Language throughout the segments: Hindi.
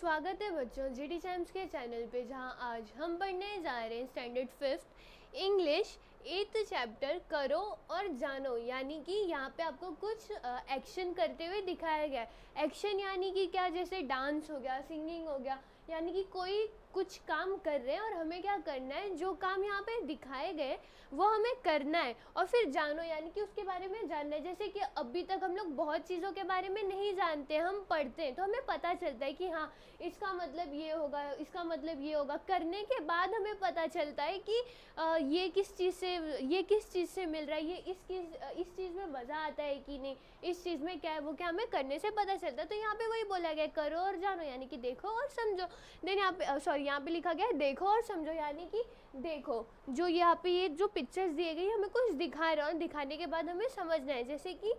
स्वागत है बच्चों जीडी टाइम्स के चैनल पे, जहां आज हम पढ़ने जा रहे हैं standard 5th English 8th chapter करो और जानो। यानी कि यहाँ पे आपको कुछ एक्शन करते हुए दिखाया गया है। एक्शन यानी कि क्या, जैसे डांस हो गया, सिंगिंग हो गया, यानी कि कोई कुछ काम कर रहे हैं और हमें क्या करना है, जो काम यहाँ पे दिखाए गए वो हमें करना है। और फिर जानो यानी कि उसके बारे में जानना है। जैसे कि अभी तक हम लोग बहुत चीज़ों के बारे में नहीं जानते, हम पढ़ते हैं तो हमें पता चलता है कि हाँ इसका मतलब ये होगा, इसका मतलब ये होगा। करने के बाद हमें पता चलता है कि ये किस चीज़ से मिल रहा है, ये इस चीज़ में मज़ा आता है कि नहीं, इस चीज़ में क्या है, वो क्या हमें करने से पता चलता है। तो यहाँ पे वही बोला गया करो और जानो, यानी कि देखो और समझो। देन यहाँ पे यहाँ पे लिखा गया है देखो और समझो, यानी कि देखो जो यहाँ पे ये जो पिक्चर्स दिए गई हमें कुछ दिखा रहा है और दिखाने के बाद हमें समझना है। जैसे कि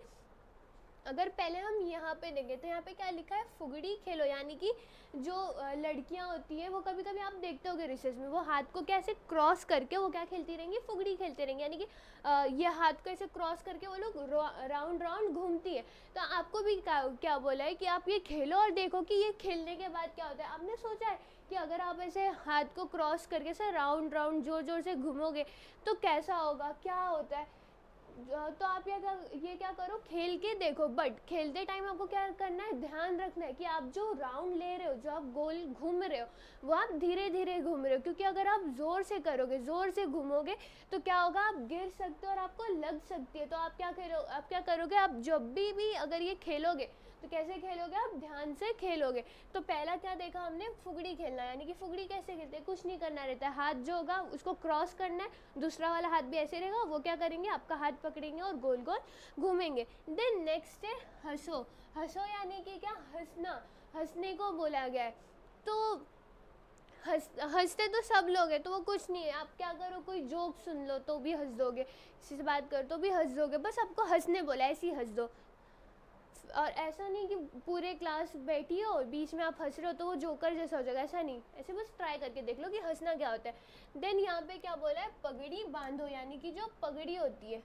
अगर पहले हम यहाँ पे देखें तो यहाँ पे क्या लिखा है, फुगड़ी खेलो। यानी कि जो लड़कियाँ होती हैं वो कभी कभी आप देखते होगे रिसेस में, वो हाथ को कैसे क्रॉस करके वो क्या खेलती रहेंगी, फुगड़ी खेलती रहेंगी। यानी कि ये हाथ को ऐसे क्रॉस करके वो लोग राउंड राउंड घूमती है। तो आपको भी क्या बोला है कि आप ये खेलो और देखो कि ये खेलने के बाद क्या होता है। आपने सोचा है कि अगर आप ऐसे हाथ को क्रॉस करके ऐसे राउंड राउंड जोर जोर से घूमोगे तो कैसा होगा, क्या होता है। तो आप ये क्या करो, खेल के देखो। बट खेलते टाइम आपको क्या करना है, ध्यान रखना है कि आप जो राउंड ले रहे हो, जो आप गोल घूम रहे हो, वो आप धीरे धीरे घूम रहे हो। क्योंकि अगर आप ज़ोर से करोगे, ज़ोर से घूमोगे तो क्या होगा, आप गिर सकते हो और आपको लग सकती है। तो आप क्या करोगे, आप जब भी अगर ये खेलोगे तो कैसे खेलोगे, आप ध्यान से खेलोगे। तो पहला क्या देखा हमने, फुगड़ी खेलना। यानी कि फुगड़ी कैसे खेलते हैं, कुछ नहीं करना रहता है, हाथ जो होगा उसको क्रॉस करना है, दूसरा वाला हाथ भी ऐसे रहेगा, वो क्या करेंगे, आपका हाथ पकड़ेंगे और गोल गोल घूमेंगे। देन नेक्स्ट है हंसो। हंसो यानी कि क्या, हंसना, हंसने को बोला गया है। तो हंसते तो सब लोग हैं, तो वो कुछ नहीं है। आप क्या करो, कोई जोक सुन लो तो भी हंस दोगे, किसी से बात करो तो भी हंस दोगे, बस आपको हंसने बोला है, ऐसे ही हंस दो। और ऐसा नहीं कि पूरे क्लास बैठी हो और बीच में आप हंस रहे हो तो वो जोकर जैसा हो जाएगा, ऐसा नहीं। ऐसे बस ट्राई करके देख लो कि हंसना क्या होता है। देन यहाँ पे क्या बोला है, पगड़ी बांधो। यानी कि जो पगड़ी होती है,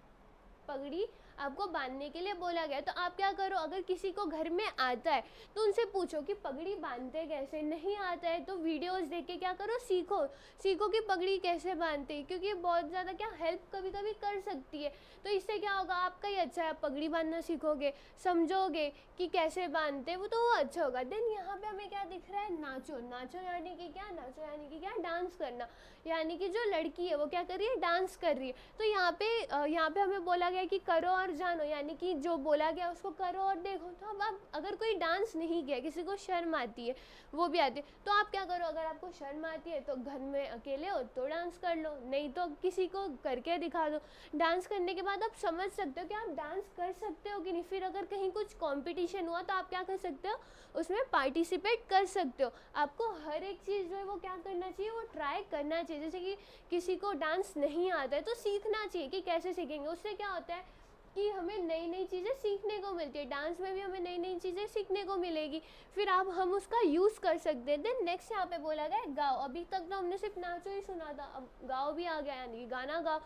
पगड़ी आपको बांधने के लिए बोला गया। तो आप क्या करो, अगर किसी को घर में आता है तो उनसे पूछो कि पगड़ी बांधते कैसे। नहीं आता है तो वीडियोस देख के क्या करो, सीखो कि पगड़ी कैसे बांधते हैं। क्योंकि ये बहुत ज़्यादा क्या हेल्प कभी कभी कर सकती है। तो इससे क्या होगा, आपका ही अच्छा है, पगड़ी बांधना सीखोगे, समझोगे कि कैसे बांधते वो, तो वो अच्छा होगा। देन यहाँ पे हमें क्या दिख रहा है, नाचो। नाचो यानी कि क्या, नाचो यानी कि क्या, डांस करना। यानी कि जो लड़की है वो क्या कर रही है, डांस कर रही है। तो यहाँ पे हमें बोला गया कि करो और जानो। यानी कि जो बोला गया उसको करो और देखो। तो अब आप अगर कोई डांस नहीं किया, किसी को शर्म आती है, वो भी आती है, तो आप क्या करो, अगर आपको शर्म आती है तो घर में अकेले हो तो डांस कर लो, नहीं तो किसी को करके दिखा दो। डांस करने के बाद आप समझ सकते हो कि आप डांस कर सकते हो कि नहीं। फिर अगर कहीं कुछ कॉम्पिटिशन हुआ तो आप क्या कर सकते हो, उसमें पार्टिसिपेट कर सकते हो। आपको हर एक चीज़ जो है वो क्या करना चाहिए, वो ट्राई करना चाहिए। जैसे कि किसी को डांस नहीं आता है तो सीखना चाहिए कि कैसे सीखेंगे। उससे क्या होता है कि हमें नई नई चीज़ें सीखने को मिलती है, डांस में भी हमें नई नई चीज़ें सीखने को मिलेगी, फिर हम उसका यूज़ कर सकते हैं। देन नेक्स्ट यहाँ पे बोला गया है गाओ। अभी तक तो हमने सिर्फ नाचो ही सुना था, अब गाओ भी आ गया, यानी कि गाना गाओ।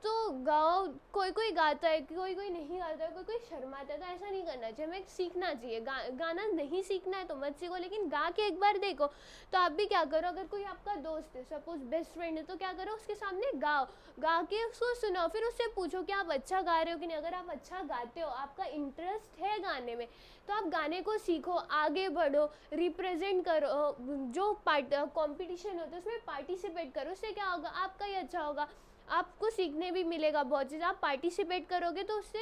तो गाओ, कोई कोई गाता है, कोई कोई नहीं गाता है, कोई कोई शर्माता है, तो ऐसा नहीं करना चाहिए, हमें सीखना चाहिए। गाना नहीं सीखना है तो मत सीखो, लेकिन गा के एक बार देखो। तो आप भी क्या करो, अगर कोई आपका दोस्त है, सपोज बेस्ट फ्रेंड है, तो क्या करो, उसके सामने गाओ, गा के उसको सुनाओ, फिर उससे पूछो कि आप अच्छा गा रहे हो कि नहीं। अगर आप अच्छा गाते हो, आपका इंटरेस्ट है गाने में, तो आप गाने को सीखो, आगे बढ़ो, रिप्रेजेंट करो, जो कॉम्पिटिशन होता है उसमें पार्टिसिपेट करो। उससे क्या होगा, आपका ही अच्छा होगा, आपको सीखने भी मिलेगा बहुत चीज़। आप पार्टिसिपेट करोगे तो उससे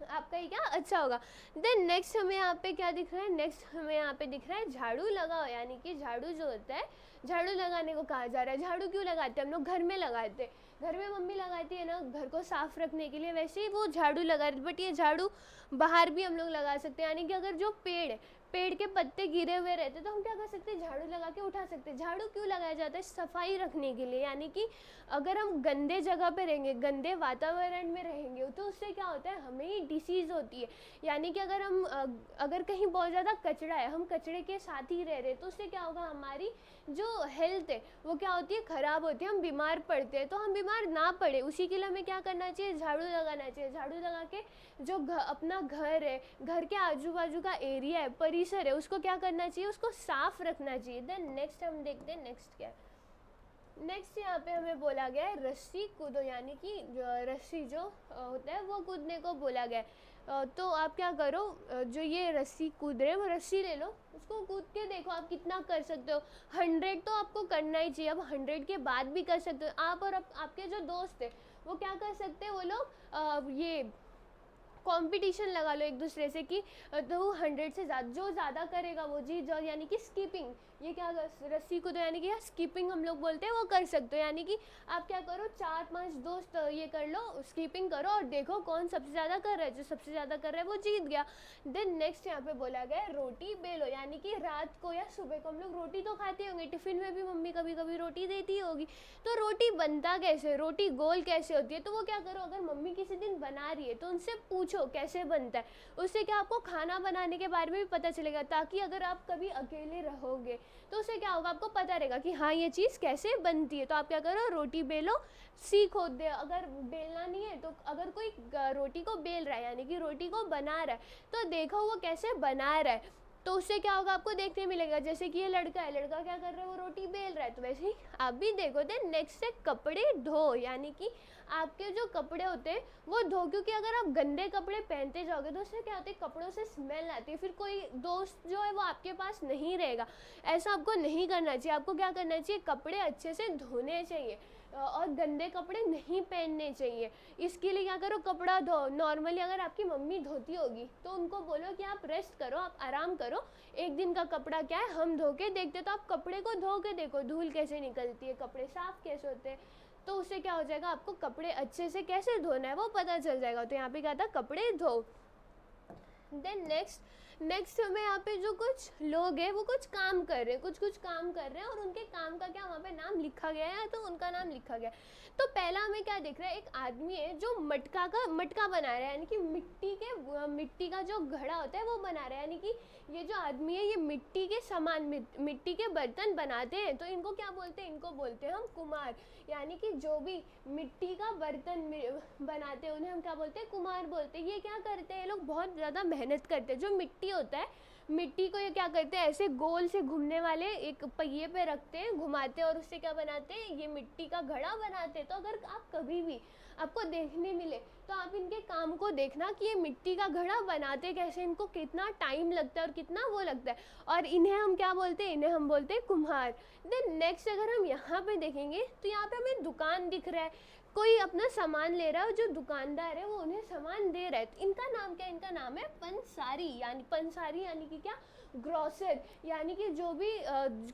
आपका ही क्या अच्छा होगा। देन नेक्स्ट हमें यहाँ पे क्या दिख रहा है, नेक्स्ट हमें यहाँ पे दिख रहा है झाड़ू लगाओ। यानी कि झाड़ू जो होता है, झाड़ू लगाने को कहा जा रहा है। झाड़ू क्यों लगाते हैं हम लोग, घर में लगाते हैं, घर में मम्मी लगाती है ना घर को साफ रखने के लिए, वैसे ही वो झाड़ू लगा रही है। बट ये झाड़ू बाहर भी हम लोग लगा सकते हैं। यानी कि अगर जो पेड़ के पत्ते गिरे हुए रहते तो हम क्या कर सकते हैं, झाड़ू लगा के उठा सकते हैं। झाड़ू क्यों लगाया जाता है, सफाई रखने के लिए। यानी कि अगर हम गंदे जगह पे रहेंगे, गंदे वातावरण में रहेंगे, तो उससे क्या होता है, हमें ही डिसीज़ होती है। यानी कि अगर कहीं बहुत ज़्यादा कचरा है, हम कचरे के साथ ही रह रहे हैं, तो उससे क्या होगा, हमारी जो हेल्थ है वो क्या होती है, ख़राब होती है, हम बीमार पड़ते हैं। तो हम बीमार ना पड़े उसी के लिए हमें क्या करना चाहिए, झाड़ू लगाना चाहिए। झाड़ू लगा के जो अपना घर है, घर के आजू बाजू का एरिया है, परिसर है उसको क्या करना चाहिए, उसको साफ रखना चाहिए। देन नेक्स्ट हम देखते हैं नेक्स्ट क्या है। नेक्स्ट यहाँ पे हमें बोला गया है रस्सी कूदो, यानी कि रस्सी जो होता है वो कूदने को बोला गया है। तो आप क्या करो, जो ये रस्सी कूद रहे हैं वो रस्सी ले लो, उसको कूद के देखो आप कितना कर सकते हो। 100 तो आपको करना ही चाहिए, अब 100 के बाद भी कर सकते हो आप। और आपके जो दोस्त है वो क्या कर सकते हैं, वो लोग ये कंपटीशन लगा लो एक दूसरे से कि तो 100 से जो ज़्यादा करेगा वो जीत जाओ, यानी कि स्कीपिंग, ये क्या रस्सी कूदो यानी कि स्कीपिंग हम लोग बोलते हैं, वो कर सकते हो। यानी कि आप क्या करो, 4-5 दोस्त ये कर लो, स्कीपिंग करो और देखो कौन सबसे ज़्यादा कर रहा है, जो सबसे ज़्यादा कर रहा है वो जीत गया। देन नेक्स्ट यहाँ पे बोला गया है रोटी बेलो, यानी कि रात को या सुबह को हम लोग रोटी तो खाते होंगे, टिफ़िन में भी मम्मी कभी कभी रोटी देती होगी, तो रोटी बनता कैसे, रोटी गोल कैसे होती है, तो वो क्या करो, अगर मम्मी किसी दिन बना रही है तो उनसे पूछो कैसे बनता है, उससे क्या आपको खाना बनाने के बारे में भी पता चलेगा, ताकि अगर आप कभी अकेले रहोगे तो उससे क्या होगा, आपको पता रहेगा कि हाँ ये चीज़ कैसे बनती है। तो आप क्या करो, रोटी बेलो सीखो। दे अगर बेलना नहीं है तो अगर कोई रोटी को बेल रहा है यानी कि रोटी को बना रहा है, तो देखो वो कैसे बना रहा है, तो उससे क्या होगा, आपको देखने मिलेगा। जैसे कि ये लड़का है, लड़का क्या कर रहा है, वो रोटी बेल रहा है, तो वैसे ही आप भी देखो। देन नेक्स्ट है कपड़े धो, यानी कि आपके जो कपड़े होते हैं वो धो, क्योंकि अगर आप गंदे कपड़े पहनते जाओगे तो उससे क्या होता है, कपड़ों से स्मेल आती है, फिर कोई दोस्त जो है वो आपके पास नहीं रहेगा। ऐसा आपको नहीं करना चाहिए, आपको क्या करना चाहिए, कपड़े अच्छे से धोने चाहिए और गंदे कपड़े नहीं पहनने चाहिए। इसके लिए क्या करो, कपड़ा धो। नॉर्मली अगर आपकी मम्मी धोती होगी तो उनको बोलो कि आप रेस्ट करो, आप आराम करो, एक दिन का कपड़ा क्या है हम धो के देखते, तो आप कपड़े को धो के देखो धूल कैसे निकलती है, कपड़े साफ कैसे होते हैं, तो उससे क्या हो जाएगा, आपको कपड़े अच्छे से कैसे धोना है वो पता चल जाएगा। तो यहाँ पे क्या था, कपड़े धो। देन नेक्स्ट हमें यहाँ पे जो कुछ लोग हैं वो कुछ काम कर रहे हैं, कुछ काम कर रहे हैं, और उनके काम का क्या वहाँ पे नाम लिखा गया है, तो उनका नाम लिखा गया है। तो पहला हमें क्या दिख रहा है, एक आदमी है जो मटका बना रहा है, यानी कि मिट्टी का जो घड़ा होता है वो बना रहा है। यानी कि ये जो आदमी है ये मिट्टी के सामान, मिट्टी के बर्तन बनाते हैं, तो इनको क्या बोलते हैं, इनको बोलते हैं हम कुम्हार। यानी कि जो भी मिट्टी का बर्तन बनाते हैं उन्हें हम क्या बोलते हैं, कुम्हार बोलते हैं। ये क्या करते हैं, ये लोग बहुत ज़्यादा मेहनत करते हैं। जो मिट्टी होता है, मिट्टी को ये क्या करते हैं, ऐसे गोल से घूमने वाले एक पहिए पे रखते हैं, घुमाते हैं, और उससे क्या बनाते हैं, ये मिट्टी का घड़ा बनाते हैं। तो अगर आप कभी भी आपको देखने मिले तो आप इनके काम को देखना कि ये मिट्टी का घड़ा बनाते कैसे, इनको कितना टाइम लगता है और कितना वो लगता है, और इन्हें हम क्या बोलते हैं, इन्हें हम बोलते हैं कुम्हार। देन नेक्स्ट अगर हम यहाँ पे देखेंगे तो यहाँ पे हमें दुकान दिख रहा है, कोई अपना सामान ले रहा है, जो दुकानदार है वो उन्हें सामान दे रहा है। तो इनका नाम क्या है, इनका नाम है पंसारी, यानी कि क्या, ग्रोसर, यानी कि जो भी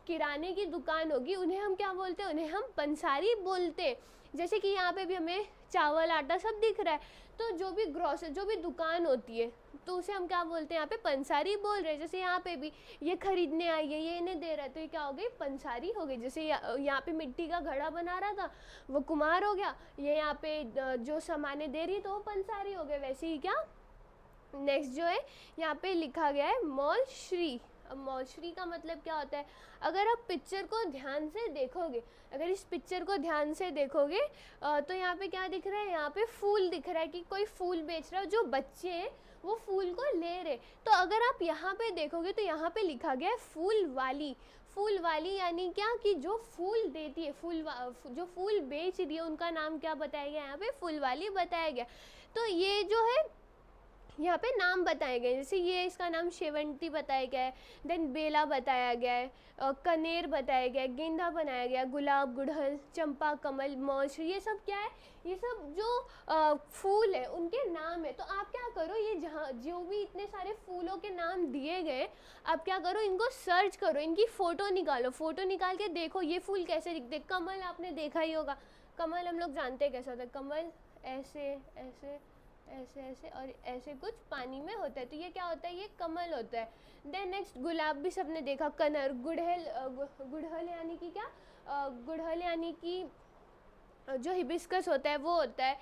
किराने की दुकान होगी उन्हें हम क्या बोलते हैं, उन्हें हम पंसारी बोलते हैं। जैसे कि यहाँ पे भी हमें चावल आटा सब दिख रहा है, तो जो भी ग्रोसर, जो भी दुकान होती है तो उसे हम क्या बोलते हैं, यहाँ पे पंसारी बोल रहे हैं। जैसे यहाँ पे भी ये खरीदने आई है, ये इन्हें दे रहा है, तो ये क्या हो गई, पंसारी हो गई। जैसे यहाँ पे मिट्टी का घड़ा बना रहा था वो कुम्हार हो गया, ये यहाँ पे जो सामानें दे रही है तो वो पंसारी हो गए। वैसे ही क्या, नेक्स्ट जो है यहाँ पे लिखा गया है मौल श्री। अब मौल श्री का मतलब क्या होता है, अगर आप पिक्चर को ध्यान से देखोगे, अगर इस पिक्चर को ध्यान से देखोगे तो यहाँ पे क्या दिख रहा है, यहाँ पे फूल दिख रहा है कि कोई फूल बेच रहा है, जो बच्चे हैं वो फूल को ले रहे। तो अगर आप यहाँ पे देखोगे तो यहाँ पे लिखा गया है फूल वाली, यानी क्या, कि जो फूल देती है, जो फूल बेच रही है उनका नाम क्या बताया गया, यहाँ पे फूल वाली बताया गया। तो ये जो है यहाँ पे नाम बताए गए, जैसे ये इसका नाम शेवंती बताया गया है, देन बेला बताया गया है, कनेर बताया गया है, गेंदा बनाया गया, गुलाब, गुड़हल, चंपा, कमल, मौज, ये सब क्या है, ये सब जो फूल है उनके नाम है। तो आप क्या करो, ये जहाँ जो भी इतने सारे फूलों के नाम दिए गए, आप क्या करो, इनको सर्च करो, इनकी फ़ोटो निकालो, फ़ोटो निकाल के देखो ये फूल कैसे दिखते। कमल आपने देखा ही होगा, कमल हम लोग जानते हैं कैसा होता है, कमल ऐसे ऐसे ऐसे ऐसे और ऐसे कुछ पानी में होता है, तो ये क्या होता है, ये कमल होता है। देन नेक्स्ट गुलाब भी सबने देखा, कनर, गुड़हल यानी कि क्या, गुड़हल यानी कि जो हिबिस्कस होता है वो होता है,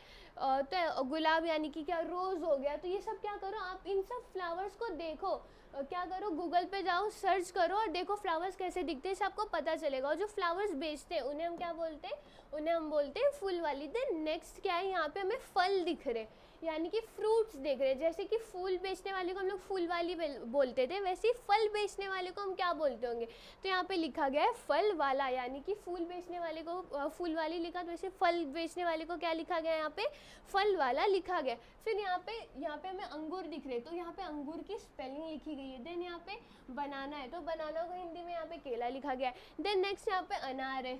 तो गुलाब यानी कि क्या, रोज़ हो गया। तो ये सब क्या करो, आप इन सब फ्लावर्स को देखो, क्या करो, गूगल पे जाओ, सर्च करो और देखो फ्लावर्स कैसे दिखते हैं, इससे आपको पता चलेगा। और जो फ्लावर्स बेचते हैं उन्हें हम क्या बोलते हैं, उन्हें हम बोलते हैं फूल वाली। देन नेक्स्ट क्या है, यहाँ पे हमें फल दिख रहे, यानी कि फ्रूट्स देख रहे हैं। जैसे कि फूल बेचने वाले को हम लोग फूल वाली बोलते थे, वैसे ही फल बेचने वाले को हम क्या बोलते होंगे। तो यहाँ पे लिखा गया है फल वाला, यानी कि फूल बेचने वाले को फूल वाली लिखा, तो वैसे फल बेचने वाले को क्या लिखा गया है, यहाँ पे फल वाला लिखा गया। फिर यहाँ पे हमें अंगूर दिख रहे, तो यहाँ पे अंगूर की स्पेलिंग लिखी गई है। देन यहाँ पे बनाना है, तो बनाना को हिंदी में यहाँ पे केला लिखा गया है। देन नेक्स्ट यहाँ पे अनार है,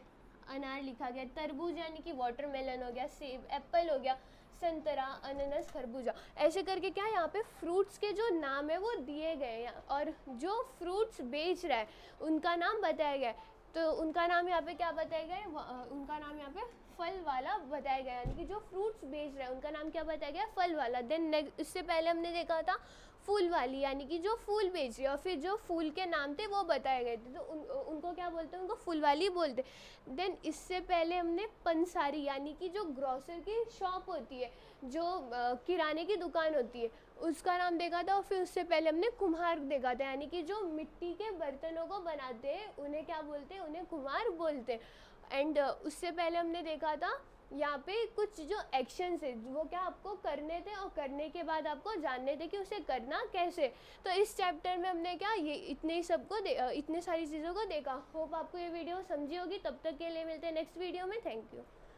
अनार लिखा गया। तरबूज यानी कि वाटरमेलन हो गया, सेब एप्पल हो गया, संतरा, अनानास, खरबूजा। ऐसे करके क्या यहाँ पे फ्रूट्स के जो नाम है वो दिए गए हैं, और जो फ्रूट्स बेच रहा है उनका नाम बताया गया है। तो उनका नाम यहाँ पे क्या बताया गया है, उनका नाम यहाँ पे फल वाला बताया गया, यानी कि जो फ्रूट्स बेच रहा है उनका नाम क्या बताया गया, फल वाला। देन इससे पहले हमने देखा था फूल वाली, यानी कि जो फूल बेच रही है, और फिर जो फूल के नाम थे वो बताए गए थे, तो उनको क्या बोलते हैं, उनको फूल वाली बोलते। देन इससे पहले हमने पंसारी, यानी कि जो ग्रोसर की शॉप होती है, जो किराने की दुकान होती है, उसका नाम देखा था। और फिर उससे पहले हमने कुम्हार देखा था, यानी कि जो मिट्टी के बर्तनों को बनाते हैं उन्हें क्या बोलते हैं, उन्हें कुम्हार बोलते हैं। एंड उससे पहले हमने देखा था यहाँ पे कुछ जो एक्शंस है वो क्या आपको करने थे, और करने के बाद आपको जानने थे कि उसे करना कैसे। तो इस चैप्टर में हमने क्या ये इतने सारी चीज़ों को देखा। होप आपको ये वीडियो समझी होगी। तब तक के लिए मिलते हैं नेक्स्ट वीडियो में। Thank you.